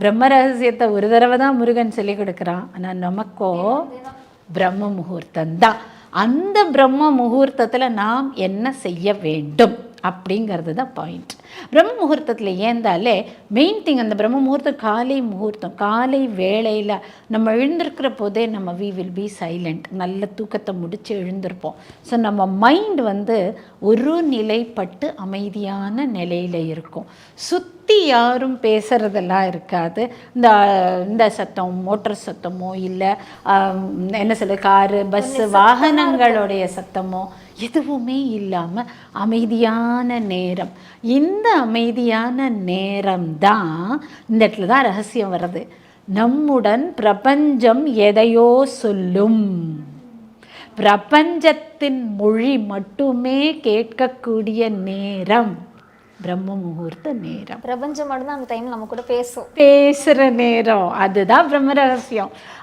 பிரம்ம ரகசியத்தை ஒரு தடவை தான் முருகன் சொல்லி கொடுக்குறான். ஆனால் நமக்கோ பிரம்ம முகூர்த்தம் தான். அந்த பிரம்ம முகூர்த்தத்தில் நாம் என்ன செய்ய வேண்டும் அப்படிங்கிறது தான் பாயிண்ட். பிரம்ம முகூர்த்தத்தில் ஏந்தாலே மெயின் திங் அந்த பிரம்ம முகூர்த்தம் காலை முகூர்த்தம். காலை வேளையில் நம்ம எழுந்திருக்கிற போதே நம்ம வி வில் பி சைலண்ட். நல்ல தூக்கத்தை முடித்து எழுந்திருப்போம். ஸோ நம்ம மைண்ட் ஒரு நிலைப்பட்டு அமைதியான நிலையில் இருக்கும். சுற்றி யாரும் பேசுகிறதெல்லாம் இருக்காது. இந்த சத்தம் மோட்டர் சத்தமோ இல்லை என்ன சொல்ல காரு பஸ்ஸு வாகனங்களுடைய சத்தமோ எதுவுமே இல்லாமல் அமைதியான நேரம். இந்த அமைதியான நேரம்தான் இந்த இடத்துல தான் ரகசியம் வர்றது. நம்முடன் பிரபஞ்சம் எதையோ சொல்லும். பிரபஞ்சத்தின் மொழி மட்டுமே கேட்கக்கூடிய நேரம் பிரம்ம முகூர்த்த நேரம். பிரபஞ்சம் மட்டும்தான் அந்த டைம் நம்ம கூட பேசுகிற நேரம். அதுதான் பிரம்ம ரகசியம்.